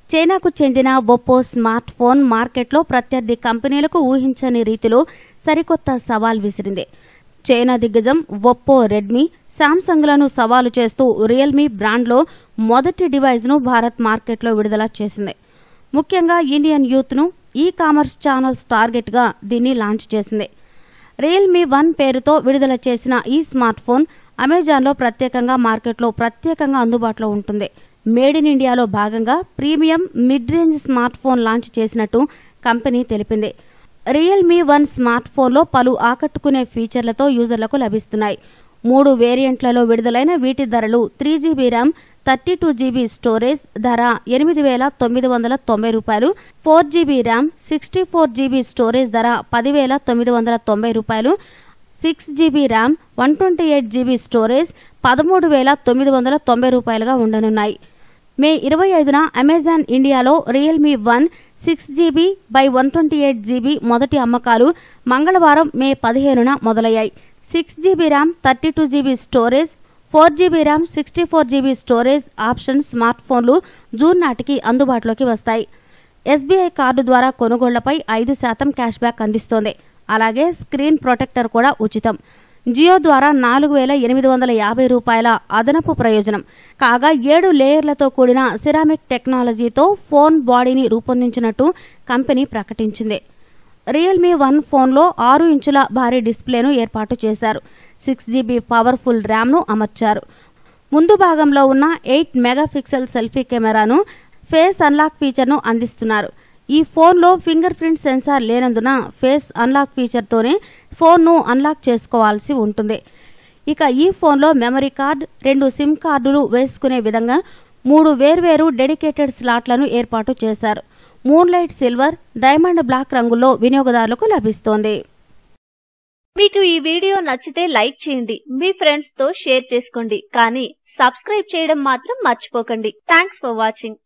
చైనాకు చెందిన Oppo smart phone మార్కెట్లో ప్రత్యర్థి కంపెనీలకు ఊహించని రీతిలో సరికొత్త సవాల్ విసిరింది. చైనా దిగ్గజం ఒప్పో, రెడ్మీ, శాంసంగ్లను సవాలు చేస్తూ రియల్మీ బ్రాండ్లో మొదటి డివైజ్ను భారత్ మార్కెట్లో విడుదల చేసింది. ముఖ్యంగా ఇండియన్ యూత్ను ఈ-కామర్స్ ఛానల్స్ టార్గెట్గా దీన్ని లాంచ్ చేసింది. రియల్మీ 1 పేరుతో విడుదల చేసిన ఈ స్మార్ట్ ఫోన్ అమెజాన్లో మార్కెట్లో ప్రత్యేకంగా అందుబాటులో ఉంటుంది. మేడ్ ఇన్ ఇండియాలో భాగంగా premium mid range smart phone launch చేసినట్టు కంపెనీ తెలిపింది. రియల్మీ 1 స్మార్ట్ ఫోన్లో పలు ఆకట్టుకునే ఫీచర్లతో యూజర్లకు లభిస్తున్నాయి. 3 వేరియంట్లలో విడుదలైన వీటి ధరలు 3GB ర్యామ్, 32GB స్టోరేజ్ ధర రూ. 8,990, 4GB ర్యామ్, 64GB స్టోరేజ్ ధర రూ. 10,990, 6GB ర్యామ్, 128GB స్టోరేజ్ రూ. 13,990గా ఉండనున్నాయి. మే 25న అమెజాన్ ఇండియాలో రియల్మీ 1 6GB/128GB మొదటి అమ్మకాలు మంగళవారం మే 15న మొదలయ్యాయి. 6GB RAM, 32GB storage, 4GB RAM, 64GB storage option smart ఫోన్లు జూన్ నాటికి అందుబాటులోకి వస్తాయి. ఎస్బీఐ కార్డు ద్వారా కొనుగోళ్లపై 5% క్యాష్ బ్యాక్ అందిస్తోంది. అలాగే స్క్రీన్ ప్రొటెక్టర్ కూడా ఉచితం. జియో ద్వారా రూ. 4,850 అదనపు ప్రయోజనం. కాగా 7 లేయర్లతో కూడిన సిరామిక్ టెక్నాలజీతో ఫోన్ బాడీని రూపొందించినట్టు కంపెనీ ప్రకటించింది. రియల్మీ 1 ఫోన్లో 6 ఇంచుల భారీ డిస్ప్లేను ఏర్పాటు చేశారు. 6GB పవర్ఫుల్ ర్యామ్ను అమర్చారు. ముందు భాగంలో ఉన్న 8 మెగాపిక్సెల్ సెల్ఫీ కెమెరాను, ఫేస్ అన్లాక్ ఫీచర్ను అందిస్తున్నారు. ఈ ఫోన్లో ఫింగర్ ప్రింట్ సెన్సార్ లేనందున ఫేస్ అన్లాక్ ఫీచర్తోనే ఫోన్ను అన్లాక్ చేసుకోవాల్సి ఉంటుంది. ఇక ఈ ఫోన్లో మెమరీ కార్డ్, 2 సిమ్ కార్డులు వేసుకునే విధంగా 3 వేర్వేరు డెడికేటెడ్ స్లాట్లను ఏర్పాటు చేశారు. మూన్లైట్ సిల్వర్, డైమండ్ బ్లాక్ రంగుల్లో వినియోగదారులకు లభిస్తోంది. మీకు ఈ వీడియో నచ్చితే లైక్ చేయండి, మీ ఫ్రెండ్స్ తో షేర్ చేసుకోండి, కానీ సబ్స్క్రైబ్ చేయడం మాత్రం మర్చిపోకండి. Thanks for watching.